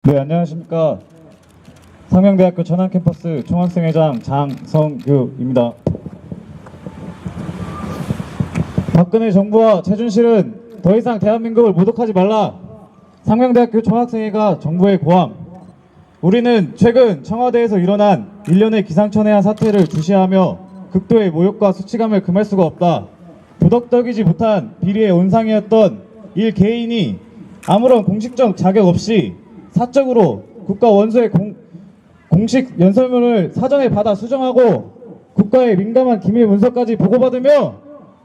네, 안녕하십니까. 상명대학교 천안캠퍼스 총학생회장 장성규입니다. 박근혜 정부와 최준실은 더 이상 대한민국을 모독하지 말라. 상명대학교 총학생회가 정부의 고함. 우리는 최근 청와대에서 일어난 일련의 기상천외한 사태를 주시하며 극도의 모욕과 수치감을 금할 수가 없다. 도덕적이지 못한 비리의 온상이었던 일 개인이 아무런 공식적 자격 없이 사적으로 국가 원수의 공식 연설문을 사전에 받아 수정하고 국가의 민감한 기밀 문서까지 보고받으며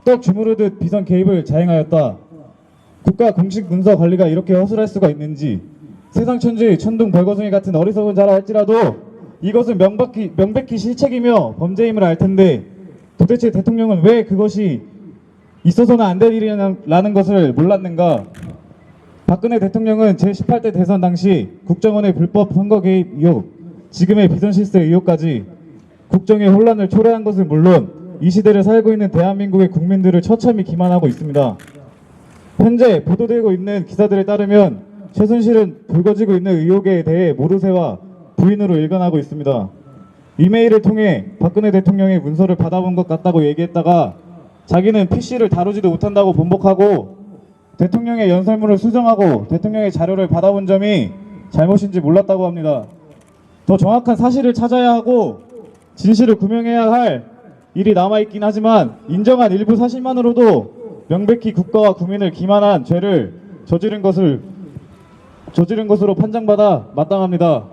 떡 주무르듯 비선 개입을 자행하였다. 국가 공식 문서 관리가 이렇게 허술할 수가 있는지, 세상 천지 천둥 벌거숭이 같은 어리석은 자라 할지라도 이것은 명백히 실책이며 범죄임을 알 텐데, 도대체 대통령은 왜 그것이 있어서는 안 될 일이라는 것을 몰랐는가? 박근혜 대통령은 제18대 대선 당시 국정원의 불법 선거 개입 의혹, 지금의 비선 실세 의혹까지 국정의 혼란을 초래한 것은 물론 이 시대를 살고 있는 대한민국의 국민들을 처참히 기만하고 있습니다. 현재 보도되고 있는 기사들에 따르면 최순실은 불거지고 있는 의혹에 대해 모르쇠와 부인으로 일관하고 있습니다. 이메일을 통해 박근혜 대통령의 문서를 받아본 것 같다고 얘기했다가 자기는 PC를 다루지도 못한다고 번복하고 대통령의 연설문을 수정하고 대통령의 자료를 받아본 점이 잘못인지 몰랐다고 합니다. 더 정확한 사실을 찾아야 하고 진실을 규명해야 할 일이 남아있긴 하지만 인정한 일부 사실만으로도 명백히 국가와 국민을 기만한 죄를 저지른 것으로 판정받아 마땅합니다.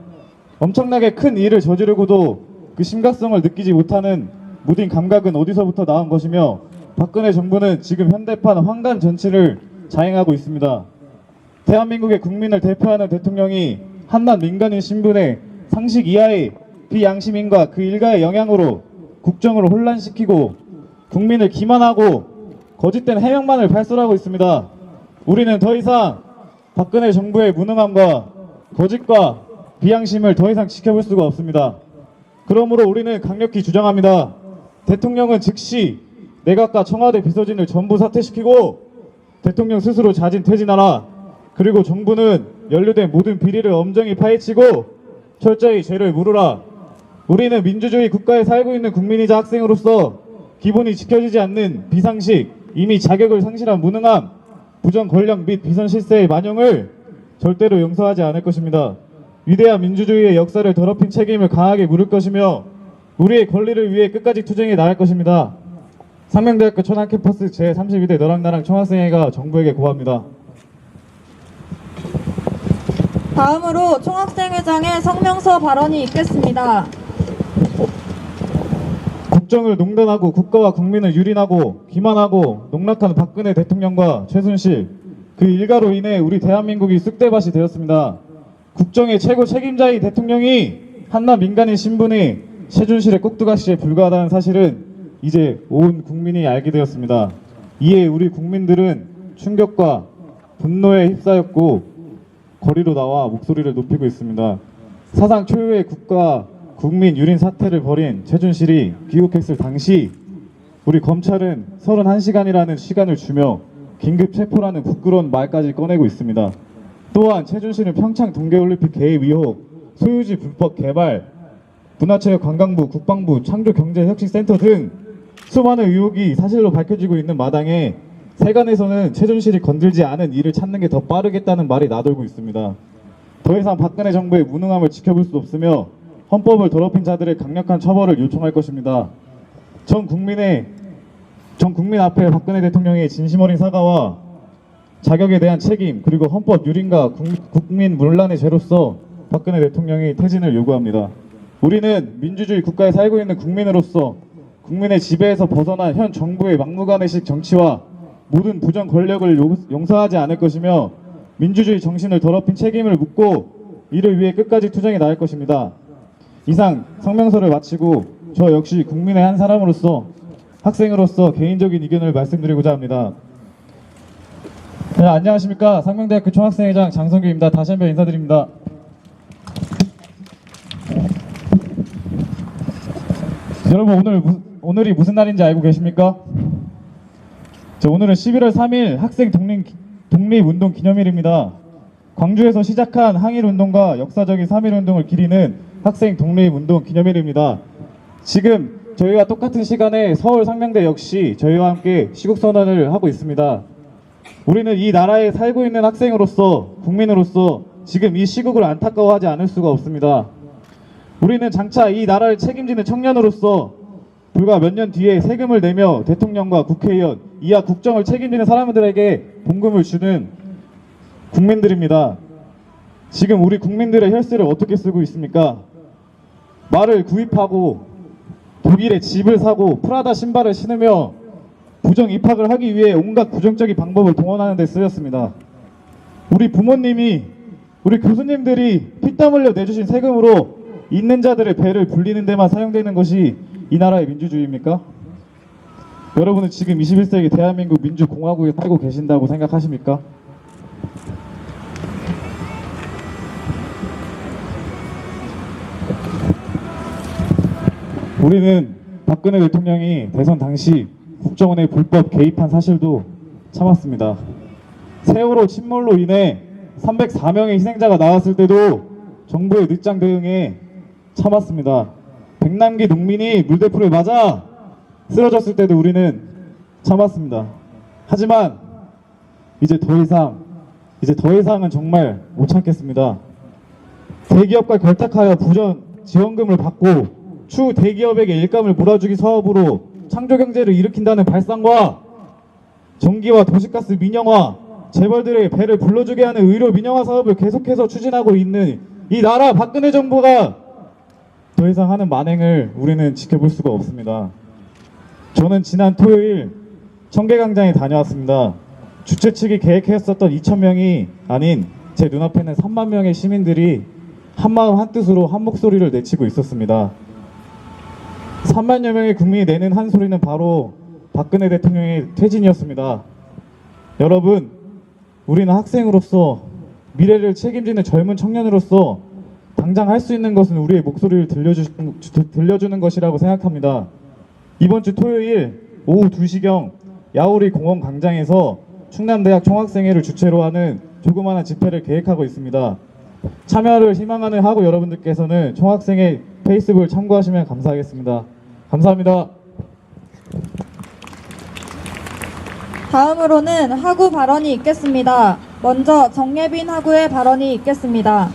엄청나게 큰 일을 저지르고도 그 심각성을 느끼지 못하는 무딘 감각은 어디서부터 나온 것이며, 박근혜 정부는 지금 현대판 황간 정치를 자행하고 있습니다. 대한민국의 국민을 대표하는 대통령이 한낱 민간인 신분의 상식 이하의 비양심인과 그 일가의 영향으로 국정을 혼란시키고 국민을 기만하고 거짓된 해명만을 발설하고 있습니다. 우리는 더 이상 박근혜 정부의 무능함과 거짓과 비양심을 더 이상 지켜볼 수가 없습니다. 그러므로 우리는 강력히 주장합니다. 대통령은 즉시 내각과 청와대 비서진을 전부 사퇴시키고 대통령 스스로 자진 퇴진하라. 그리고 정부는 연루된 모든 비리를 엄정히 파헤치고 철저히 죄를 물으라. 우리는 민주주의 국가에 살고 있는 국민이자 학생으로서 기본이 지켜지지 않는 비상식, 이미 자격을 상실한 무능함, 부정 권력 및 비선 실세의 만용을 절대로 용서하지 않을 것입니다. 위대한 민주주의의 역사를 더럽힌 책임을 강하게 물을 것이며 우리의 권리를 위해 끝까지 투쟁해 나갈 것입니다. 상명대학교 천안캠퍼스 제32대 너랑나랑 총학생회가 정부에게 고합니다. 다음으로 총학생회장의 성명서 발언이 있겠습니다. 국정을 농단하고 국가와 국민을 유린하고 기만하고 농락한 박근혜 대통령과 최순실, 그 일가로 인해 우리 대한민국이 쑥대밭이 되었습니다. 국정의 최고 책임자의 대통령이 한낱 민간인 신분이 최준실의 꼭두각시에 불과하다는 사실은 이제 온 국민이 알게 되었습니다. 이에 우리 국민들은 충격과 분노에 휩싸였고 거리로 나와 목소리를 높이고 있습니다. 사상 초유의 국가 국민 유린 사태를 벌인 최준실이 귀국했을 당시 우리 검찰은 31시간이라는 시간을 주며 긴급 체포라는 부끄러운 말까지 꺼내고 있습니다. 또한 최준실은 평창 동계올림픽 개입 의혹, 소유지 불법 개발, 문화체육관광부, 국방부, 창조경제혁신센터 등 수많은 의혹이 사실로 밝혀지고 있는 마당에 세간에서는 최준실이 건들지 않은 일을 찾는 게 더 빠르겠다는 말이 나돌고 있습니다. 더 이상 박근혜 정부의 무능함을 지켜볼 수 없으며 헌법을 더럽힌 자들의 강력한 처벌을 요청할 것입니다. 전 국민 앞에 박근혜 대통령의 진심 어린 사과와 자격에 대한 책임, 그리고 헌법 유린과 국민 문란의 죄로서 박근혜 대통령이 퇴진을 요구합니다. 우리는 민주주의 국가에 살고 있는 국민으로서 국민의 지배에서 벗어난 현 정부의 막무가내식 정치와 모든 부정 권력을 용서하지 않을 것이며 민주주의 정신을 더럽힌 책임을 묻고 이를 위해 끝까지 투쟁해 나갈 것입니다. 이상 성명서를 마치고 저 역시 국민의 한 사람으로서, 학생으로서 개인적인 의견을 말씀드리고자 합니다. 네, 안녕하십니까. 상명대학교 총학생회장 장성규입니다. 다시 한번 인사드립니다. 여러분, 오늘이 무슨 날인지 알고 계십니까? 오늘은 11월 3일 학생 독립운동 기념일입니다. 광주에서 시작한 항일운동과 역사적인 3.1운동을 기리는 학생 독립운동 기념일입니다. 지금 저희와 똑같은 시간에 서울 상명대 역시 저희와 함께 시국선언을 하고 있습니다. 우리는 이 나라에 살고 있는 학생으로서, 국민으로서 지금 이 시국을 안타까워하지 않을 수가 없습니다. 우리는 장차 이 나라를 책임지는 청년으로서 불과 몇 년 뒤에 세금을 내며 대통령과 국회의원, 이하 국정을 책임지는 사람들에게 봉급을 주는 국민들입니다. 지금 우리 국민들의 혈세를 어떻게 쓰고 있습니까? 말을 구입하고 독일에 집을 사고 프라다 신발을 신으며 부정 입학을 하기 위해 온갖 부정적인 방법을 동원하는 데 쓰였습니다. 우리 부모님이, 우리 교수님들이 피땀 흘려 내주신 세금으로 있는 자들의 배를 불리는 데만 사용되는 것이 이 나라의 민주주의입니까? 여러분은 지금 21세기 대한민국 민주공화국에 살고 계신다고 생각하십니까? 우리는 박근혜 대통령이 대선 당시 국정원의 불법 개입한 사실도 참았습니다. 세월호 침몰로 인해 304명의 희생자가 나왔을 때도 정부의 늦장 대응에 참았습니다. 백남기 농민이 물대포를 맞아 쓰러졌을 때도 우리는 참았습니다. 하지만 이제 더 이상은 정말 못 참겠습니다. 대기업과 결탁하여 부전 지원금을 받고 추 대기업에게 일감을 몰아주기 사업으로 창조경제를 일으킨다는 발상과 전기와 도시가스 민영화, 재벌들의 배를 불러주게 하는 의료 민영화 사업을 계속해서 추진하고 있는 이 나라 박근혜 정부가 더 이상 하는 만행을 우리는 지켜볼 수가 없습니다. 저는 지난 토요일 청계광장에 다녀왔습니다. 주최 측이 계획했었던 2,000명이 아닌 제 눈앞에는 3만 명의 시민들이 한마음 한뜻으로 한 목소리를 내치고 있었습니다. 3만여 명의 국민이 내는 한 소리는 바로 박근혜 대통령의 퇴진이었습니다. 여러분, 우리는 학생으로서, 미래를 책임지는 젊은 청년으로서 당장 할 수 있는 것은 우리의 목소리를 들려주는 것이라고 생각합니다. 이번 주 토요일 오후 2시경 야오리 공원 광장에서 충남대학 총학생회를 주최로 하는 조그마한 집회를 계획하고 있습니다. 참여를 희망하는 학우 여러분들께서는 총학생회 페이스북을 참고하시면 감사하겠습니다. 감사합니다. 다음으로는 학우 발언이 있겠습니다. 먼저 정예빈 학우의 발언이 있겠습니다.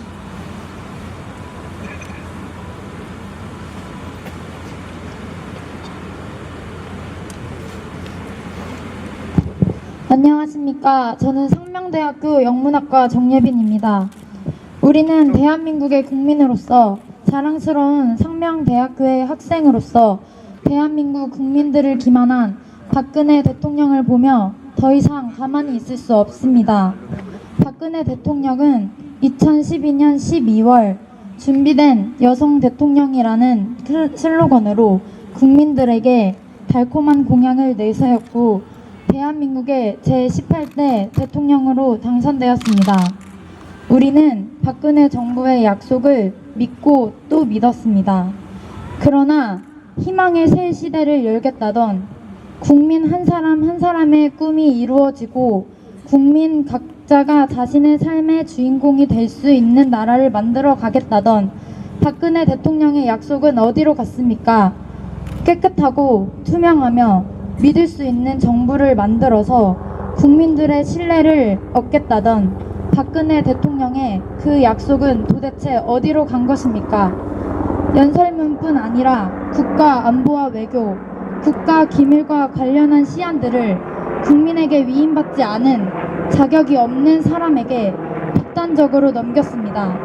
안녕하십니까. 저는 상명대학교 영문학과 정예빈입니다. 우리는 대한민국의 국민으로서 자랑스러운 상명대학교의 학생으로서 대한민국 국민들을 기만한 박근혜 대통령을 보며 더 이상 가만히 있을 수 없습니다. 박근혜 대통령은 2012년 12월 준비된 여성 대통령이라는 슬로건으로 국민들에게 달콤한 공약을 내세웠고 대한민국의 제18대 대통령으로 당선되었습니다. 우리는 박근혜 정부의 약속을 믿고 또 믿었습니다. 그러나 희망의 새 시대를 열겠다던 국민 한 사람 한 사람의 꿈이 이루어지고 국민 각자가 자신의 삶의 주인공이 될 수 있는 나라를 만들어 가겠다던 박근혜 대통령의 약속은 어디로 갔습니까? 깨끗하고 투명하며 믿을 수 있는 정부를 만들어서 국민들의 신뢰를 얻겠다던 박근혜 대통령의 그 약속은 도대체 어디로 간 것입니까? 연설문뿐 아니라 국가 안보와 외교, 국가 기밀과 관련한 시안들을 국민에게 위임받지 않은 자격이 없는 사람에게 독단적으로 넘겼습니다.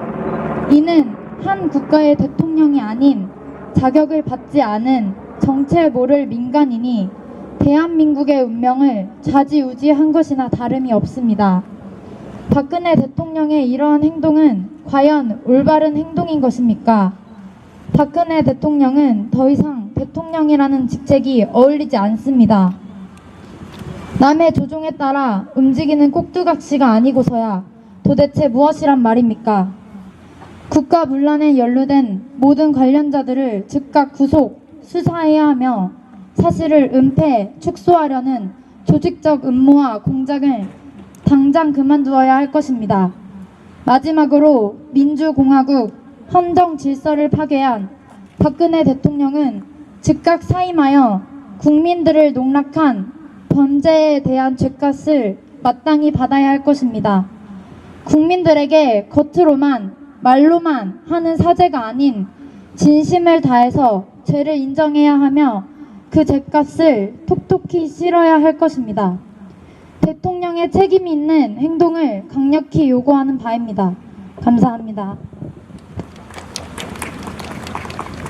이는 한 국가의 대통령이 아닌 자격을 받지 않은 정체 모를 민간인이 대한민국의 운명을 좌지우지한 것이나 다름이 없습니다. 박근혜 대통령의 이러한 행동은 과연 올바른 행동인 것입니까? 박근혜 대통령은 더 이상 대통령이라는 직책이 어울리지 않습니다. 남의 조종에 따라 움직이는 꼭두각시가 아니고서야 도대체 무엇이란 말입니까? 국가 문란에 연루된 모든 관련자들을 즉각 구속, 수사해야 하며 사실을 은폐, 축소하려는 조직적 음모와 공작을 당장 그만두어야 할 것입니다. 마지막으로 민주공화국 헌정 질서를 파괴한 박근혜 대통령은 즉각 사임하여 국민들을 농락한 범죄에 대한 죗값을 마땅히 받아야 할 것입니다. 국민들에게 겉으로만 말로만 하는 사죄가 아닌 진심을 다해서 죄를 인정해야 하며 그 죗값을 톡톡히 치러야 할 것입니다. 대통령의 책임 있는 행동을 강력히 요구하는 바입니다. 감사합니다.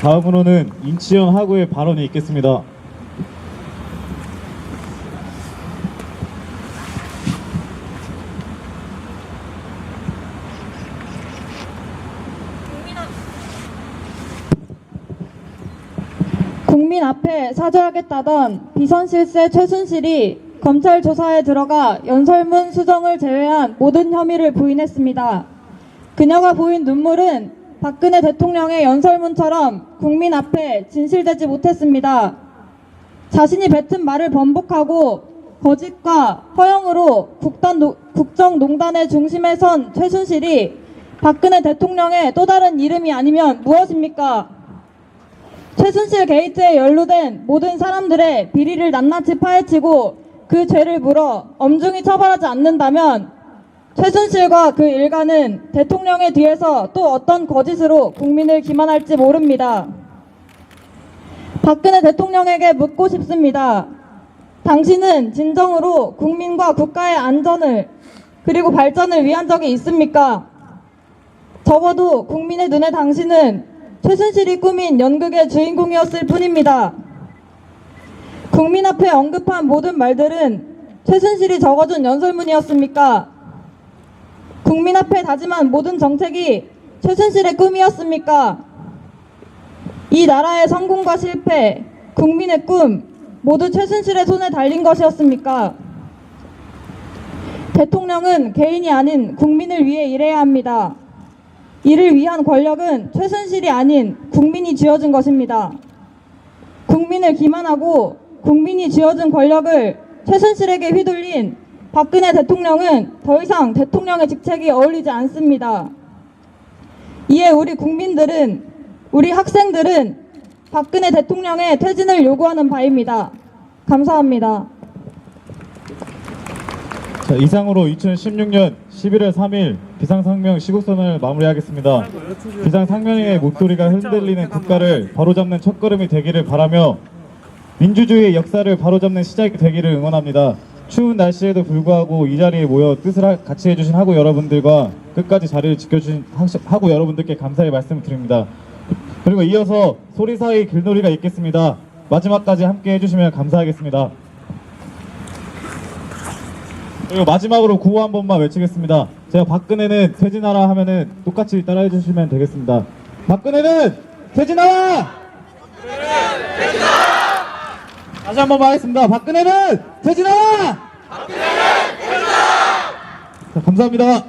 다음으로는 인치현 하구의 발언이 있겠습니다. 국민 앞에 사죄하겠다던 비선실세 최순실이 검찰 조사에 들어가 연설문 수정을 제외한 모든 혐의를 부인했습니다. 그녀가 보인 눈물은 박근혜 대통령의 연설문처럼 국민 앞에 진실되지 못했습니다. 자신이 뱉은 말을 번복하고 거짓과 허영으로 국정농단의 중심에 선 최순실이 박근혜 대통령의 또 다른 이름이 아니면 무엇입니까? 최순실 게이트에 연루된 모든 사람들의 비리를 낱낱이 파헤치고 그 죄를 물어 엄중히 처벌하지 않는다면 최순실과 그 일가는 대통령의 뒤에서 또 어떤 거짓으로 국민을 기만할지 모릅니다. 박근혜 대통령에게 묻고 싶습니다. 당신은 진정으로 국민과 국가의 안전을 그리고 발전을 위한 적이 있습니까? 적어도 국민의 눈에 당신은 최순실이 꾸민 연극의 주인공이었을 뿐입니다. 국민 앞에 언급한 모든 말들은 최순실이 적어준 연설문이었습니까? 국민 앞에 다짐한 모든 정책이 최순실의 꿈이었습니까? 이 나라의 성공과 실패, 국민의 꿈 모두 최순실의 손에 달린 것이었습니까? 대통령은 개인이 아닌 국민을 위해 일해야 합니다. 이를 위한 권력은 최순실이 아닌 국민이 쥐어준 것입니다. 국민을 기만하고 국민이 쥐어준 권력을 최순실에게 휘둘린 박근혜 대통령은 더 이상 대통령의 직책이 어울리지 않습니다. 이에 우리 국민들은, 우리 학생들은 박근혜 대통령의 퇴진을 요구하는 바입니다. 감사합니다. 자, 이상으로 2016년 11월 3일 비상상명 시국선언을 마무리하겠습니다. 비상상명의 목소리가 흔들리는 국가를 바로잡는 첫걸음이 되기를 바라며 민주주의의 역사를 바로잡는 시작이 되기를 응원합니다. 추운 날씨에도 불구하고 이 자리에 모여 뜻을 같이 해주신 하구 여러분들과 끝까지 자리를 지켜주신 하구 여러분들께 감사의 말씀을 드립니다. 그리고 이어서 소리사의 길놀이가 있겠습니다. 마지막까지 함께 해주시면 감사하겠습니다. 그리고 마지막으로 구호 한 번만 외치겠습니다. 제가 박근혜는 퇴진하라 하면은 똑같이 따라해 주시면 되겠습니다. 박근혜는 퇴진하라! 박근혜는 퇴진하라! 다시 한 번 하겠습니다. 박근혜는 퇴진하라! 박근혜는 퇴진하라! 자, 감사합니다.